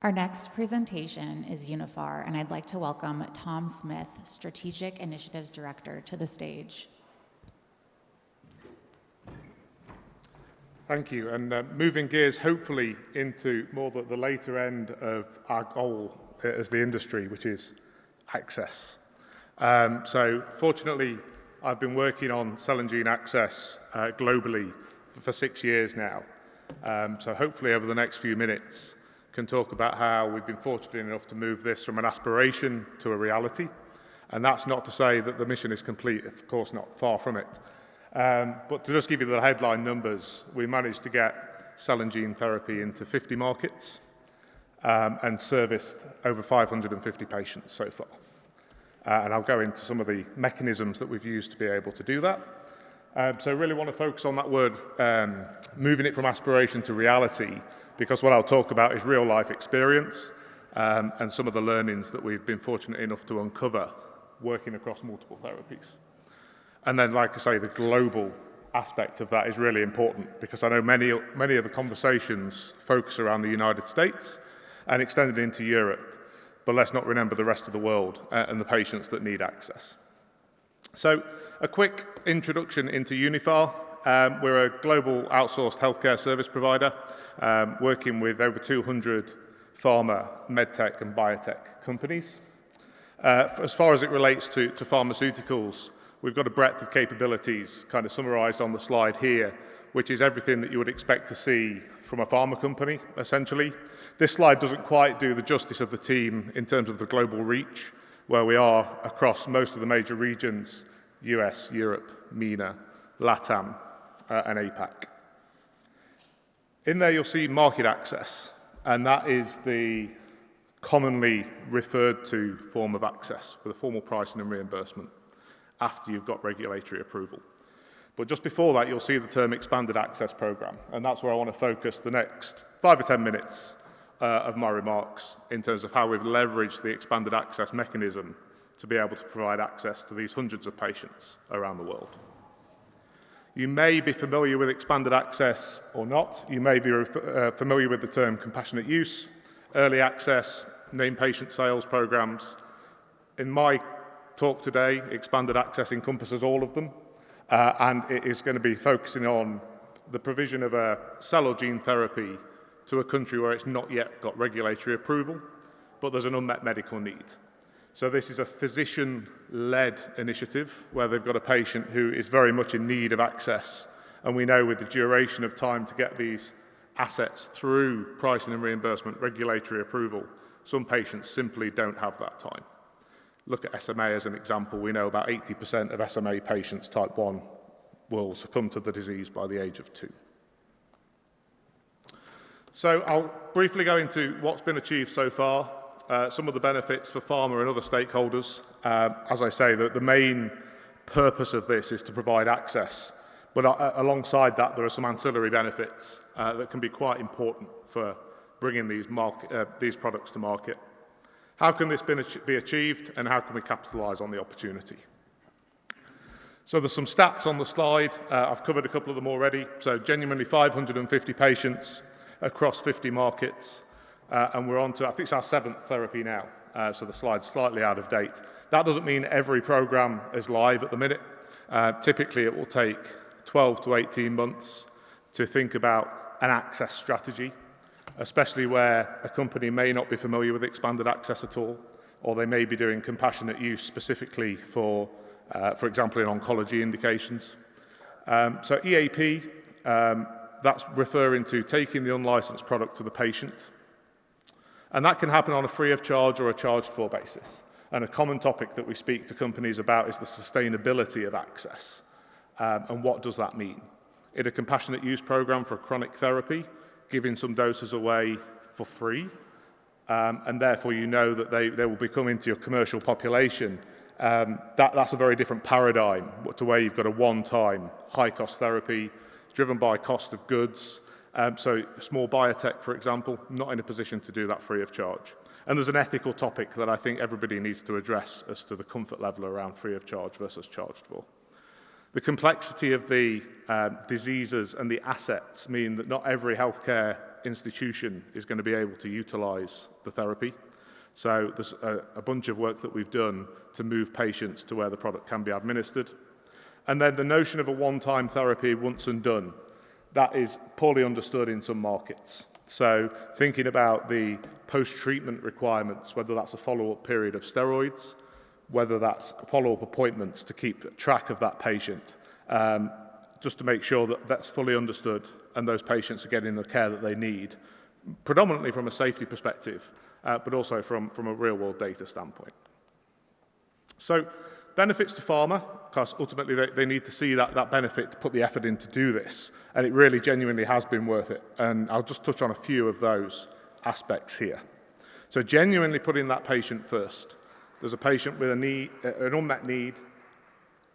Our next presentation is Uniphar, and I'd like to welcome Tom Smith, Strategic Initiatives Director, to the stage. Thank you, and moving gears hopefully into more the later end of our goal as the industry, which is access. So fortunately, I've been working on cell and gene access globally for 6 years now. So hopefully over the next few minutes, can talk about how we've been fortunate enough to move this from an aspiration to a reality. And that's not to say that the mission is complete, of course not, far from it. But to just give you the headline numbers, we managed to get cell and gene therapy into 50 markets and serviced over 550 patients so far. And I'll go into some of the mechanisms that we've used to be able to do that. So I really want to focus on that word, moving it from aspiration to reality, because what I'll talk about is real life experience and some of the learnings that we've been fortunate enough to uncover working across multiple therapies. And then, like I say, the global aspect of that is really important, because I know many of the conversations focus around the United States and extended into Europe, but let's not remember the rest of the world and the patients that need access. So a quick introduction into Uniphar. We're a global outsourced healthcare service provider, working with over 200 pharma, medtech and biotech companies. As far as it relates to pharmaceuticals, we've got a breadth of capabilities kind of summarized on the slide here, which is everything that you would expect to see from a pharma company, essentially. This slide doesn't quite do the justice of the team in terms of the global reach, where we are across most of the major regions: US, Europe, MENA, LATAM, and APAC. In there you'll see market access, and that is the commonly referred to form of access with a formal pricing and reimbursement after you've got regulatory approval. But just before that, you'll see the term expanded access program, and that's where I want to focus the next 5 or 10 minutes of my remarks in terms of how we've leveraged the expanded access mechanism to be able to provide access to these hundreds of patients around the world. You may be familiar with expanded access or not. You may be familiar with the term compassionate use, early access, named patient sales programs. In my talk today, expanded access encompasses all of them, and it is going to be focusing on the provision of a cell or gene therapy to a country where it's not yet got regulatory approval, but there's an unmet medical need. So this is a physician-led initiative where they've got a patient who is very much in need of access, and we know with the duration of time to get these assets through pricing and reimbursement, regulatory approval, some patients simply don't have that time. Look at SMA as an example. We know about 80% of SMA patients, type 1, will succumb to the disease by the age of 2. So I'll briefly go into what's been achieved so far, some of the benefits for pharma and other stakeholders. As I say, the main purpose of this is to provide access, but alongside that, there are some ancillary benefits that can be quite important for bringing these products to market. How can this be achieved, and how can we capitalize on the opportunity? So there's some stats on the slide. I've covered a couple of them already. So genuinely 550 patients across 50 markets, and we're on to, I think it's our 7th therapy now, so the slide's slightly out of date. That doesn't mean every program is live at the minute. Typically it will take 12 to 18 months to think about an access strategy, especially where a company may not be familiar with expanded access at all, or they may be doing compassionate use specifically for example, in oncology indications. So EAP, that's referring to taking the unlicensed product to the patient. And that can happen on a free of charge or a charged for basis. And a common topic that we speak to companies about is the sustainability of access. And what does that mean? In a compassionate use program for chronic therapy, giving some doses away for free, and therefore you know that they will be coming to your commercial population. That's a very different paradigm to where you've got a one-time high-cost therapy driven by cost of goods. So a small biotech, for example, not in a position to do that free of charge. And there's an ethical topic that I think everybody needs to address as to the comfort level around free of charge versus charged for. The complexity of the diseases and the assets mean that not every healthcare institution is going to be able to utilize the therapy. So there's a bunch of work that we've done to move patients to where the product can be administered. And then the notion of a one-time therapy, once and done, that is poorly understood in some markets. So thinking about the post-treatment requirements, whether that's a follow-up period of steroids, whether that's follow-up appointments to keep track of that patient, just to make sure that that's fully understood and those patients are getting the care that they need, predominantly from a safety perspective, but also from a real-world data standpoint. So benefits to pharma, because ultimately they need to see that benefit to put the effort in to do this, and it really genuinely has been worth it. And I'll just touch on a few of those aspects here. So genuinely putting that patient first. There's a patient with an unmet need,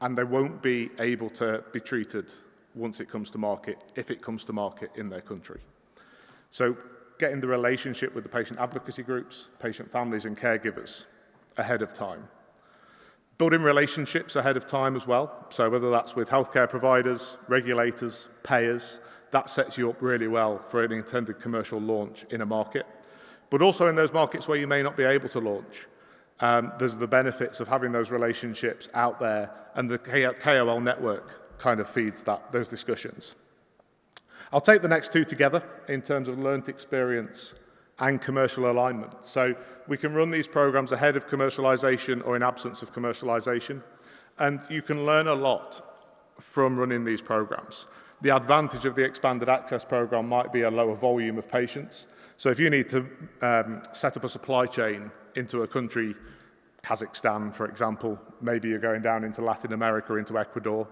and they won't be able to be treated once it comes to market, if it comes to market in their country. So getting the relationship with the patient advocacy groups, patient families and caregivers ahead of time. Building relationships ahead of time as well. So whether that's with healthcare providers, regulators, payers, that sets you up really well for an intended commercial launch in a market. But also in those markets where you may not be able to launch. There's the benefits of having those relationships out there, and the KOL network kind of feeds those discussions. I'll take the next two together in terms of learnt experience and commercial alignment. So we can run these programs ahead of commercialization or in absence of commercialization, and you can learn a lot from running these programs. The advantage of the expanded access program might be a lower volume of patients. So if you need to set up a supply chain into a country, Kazakhstan, for example, maybe you're going down into Latin America, into Ecuador,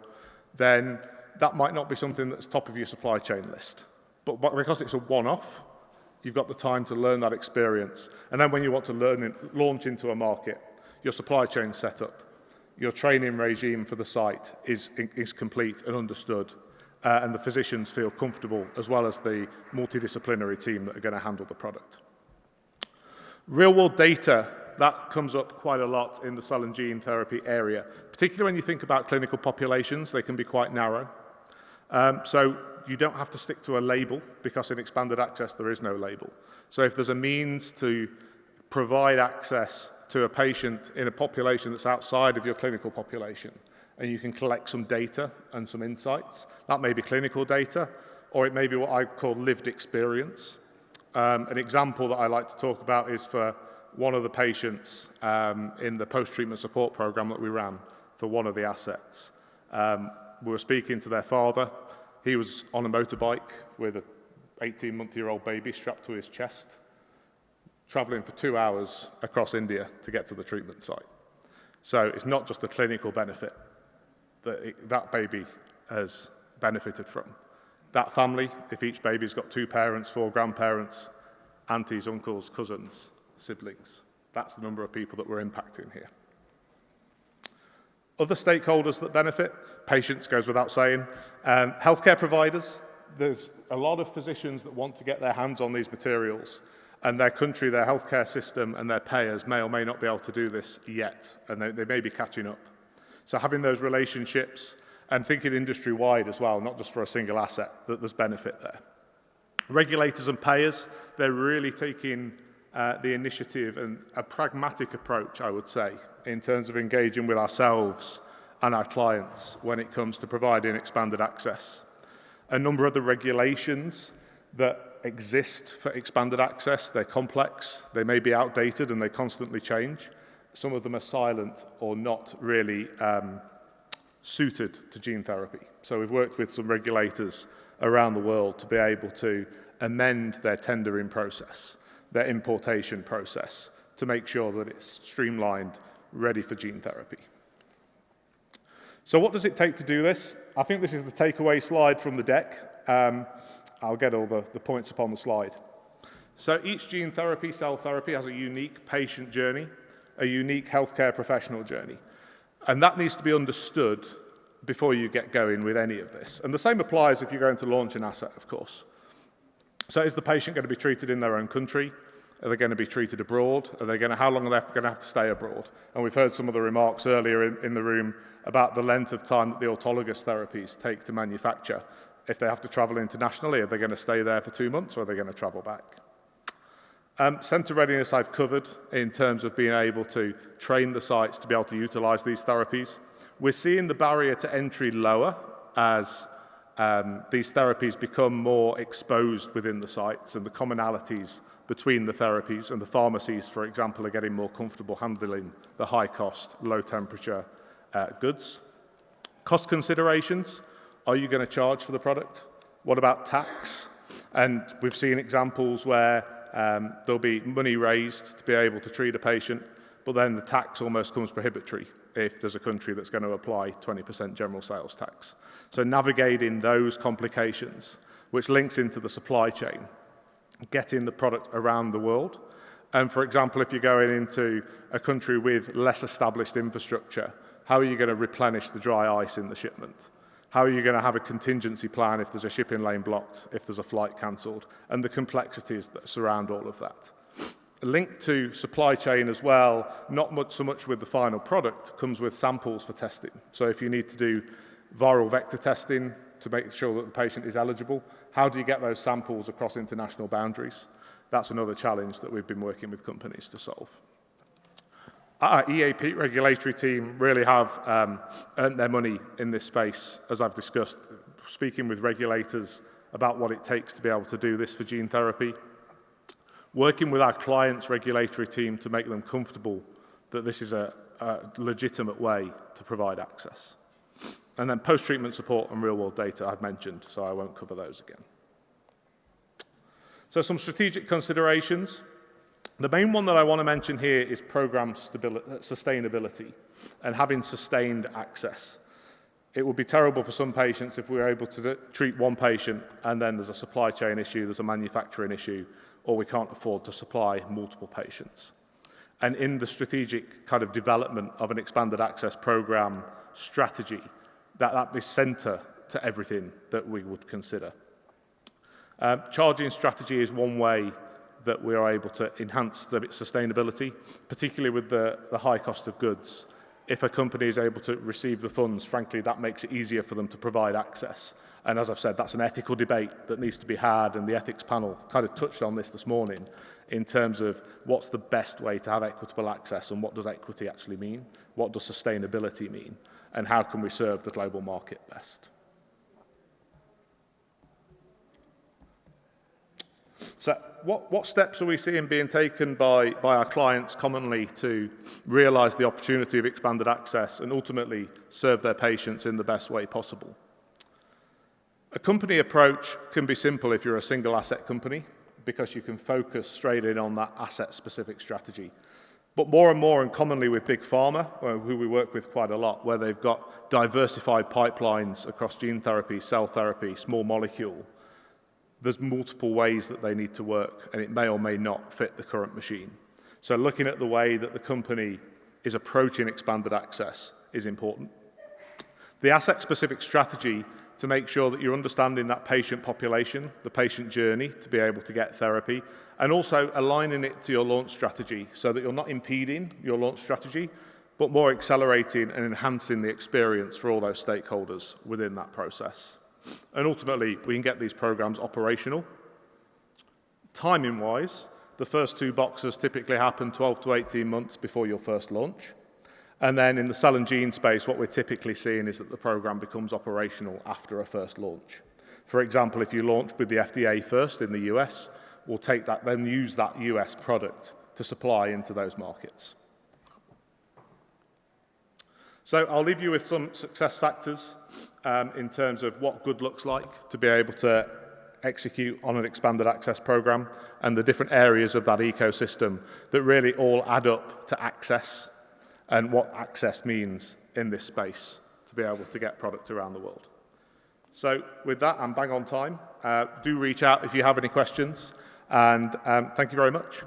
then that might not be something that's top of your supply chain list. But because it's a one-off, you've got the time to learn that experience. And then when you want to launch into a market, your supply chain set up, your training regime for the site is complete and understood, and the physicians feel comfortable, as well as the multidisciplinary team that are going to handle the product. Real-world data, that comes up quite a lot in the cell and gene therapy area, particularly when you think about clinical populations. They can be quite narrow. So you don't have to stick to a label, because in expanded access there is no label. So if there's a means to provide access to a patient in a population that's outside of your clinical population, and you can collect some data and some insights, that may be clinical data, or it may be what I call lived experience. An example that I like to talk about is for one of the patients in the post-treatment support program that we ran for one of the assets. We were speaking to their father. He was on a motorbike with an 18-month-old baby strapped to his chest, traveling for 2 hours across India to get to the treatment site. So it's not just the clinical benefit that baby has benefited from. That family, if each baby's got 2 parents, 4 grandparents, aunties, uncles, cousins, siblings, that's the number of people that we're impacting here. Other stakeholders that benefit, patients goes without saying, healthcare providers. There's a lot of physicians that want to get their hands on these materials, and their country, their healthcare system and their payers may or may not be able to do this yet, and they may be catching up. So having those relationships and thinking industry-wide as well, not just for a single asset, that there's benefit there. Regulators and payers, they're really taking the initiative and a pragmatic approach, I would say, in terms of engaging with ourselves and our clients when it comes to providing expanded access. A number of the regulations that exist for expanded access, they're complex, they may be outdated, and they constantly change. Some of them are silent or not really suited to gene therapy. So we've worked with some regulators around the world to be able to amend their tendering process, their importation process, to make sure that it's streamlined, ready for gene therapy. So what does it take to do this? I think this is the takeaway slide from the deck. I'll get all the points up on the slide. So each gene therapy, cell therapy, has a unique patient journey, a unique healthcare professional journey. And that needs to be understood before you get going with any of this. And the same applies if you're going to launch an asset, of course. So is the patient going to be treated in their own country? Are they going to be treated abroad? How long are they going to have to stay abroad? And we've heard some of the remarks earlier in the room about the length of time that the autologous therapies take to manufacture. If they have to travel internationally, are they going to stay there for 2 months or are they going to travel back? Centre readiness I've covered in terms of being able to train the sites to be able to utilise these therapies. We're seeing the barrier to entry lower as these therapies become more exposed within the sites, and the commonalities between the therapies and the pharmacies, for example, are getting more comfortable handling the high cost, low temperature goods. Cost considerations: are you going to charge for the product? What about tax? And we've seen examples where there'll be money raised to be able to treat a patient, but then the tax almost comes prohibitory if there's a country that's going to apply 20% general sales tax. So navigating those complications, which links into the supply chain, getting the product around the world. And for example, if you're going into a country with less established infrastructure, how are you going to replenish the dry ice in the shipment? How are you going to have a contingency plan if there's a shipping lane blocked, if there's a flight cancelled, and the complexities that surround all of that. Linked to supply chain as well, not so much with the final product, comes with samples for testing. So if you need to do viral vector testing to make sure that the patient is eligible, how do you get those samples across international boundaries? That's another challenge that we've been working with companies to solve. Our EAP regulatory team really have earned their money in this space, as I've discussed, speaking with regulators about what it takes to be able to do this for gene therapy, working with our clients' regulatory team to make them comfortable that this is a legitimate way to provide access. And then post-treatment support and real-world data I've mentioned, so I won't cover those again. So some strategic considerations. The main one that I want to mention here is program sustainability and having sustained access. It would be terrible for some patients if we were able to treat one patient and then there's a supply chain issue, there's a manufacturing issue, or we can't afford to supply multiple patients. And in the strategic kind of development of an expanded access program strategy, that is centre to everything that we would consider. Charging strategy is one way that we are able to enhance the sustainability, particularly with the high cost of goods. If a company is able to receive the funds, frankly, that makes it easier for them to provide access. And as I've said, that's an ethical debate that needs to be had, and the ethics panel kind of touched on this morning in terms of what's the best way to have equitable access and what does equity actually mean, what does sustainability mean, and how can we serve the global market best. So what steps are we seeing being taken by our clients commonly to realise the opportunity of expanded access and ultimately serve their patients in the best way possible? A company approach can be simple if you're a single asset company because you can focus straight in on that asset-specific strategy. But more and more, and commonly with big pharma, who we work with quite a lot, where they've got diversified pipelines across gene therapy, cell therapy, small molecule, there's multiple ways that they need to work, and it may or may not fit the current machine. So looking at the way that the company is approaching expanded access is important. The asset-specific strategy to make sure that you're understanding that patient population, the patient journey to be able to get therapy, and also aligning it to your launch strategy so that you're not impeding your launch strategy, but more accelerating and enhancing the experience for all those stakeholders within that process. And ultimately, we can get these programs operational. Timing-wise, the first two boxes typically happen 12 to 18 months before your first launch. And then in the cell and gene space, what we're typically seeing is that the program becomes operational after a first launch. For example, if you launch with the FDA first in the US, we'll take that, then use that US product to supply into those markets. So I'll leave you with some success factors in terms of what good looks like to be able to execute on an expanded access program and the different areas of that ecosystem that really all add up to access and what access means in this space to be able to get product around the world. So with that, I'm bang on time. Do reach out if you have any questions, and thank you very much.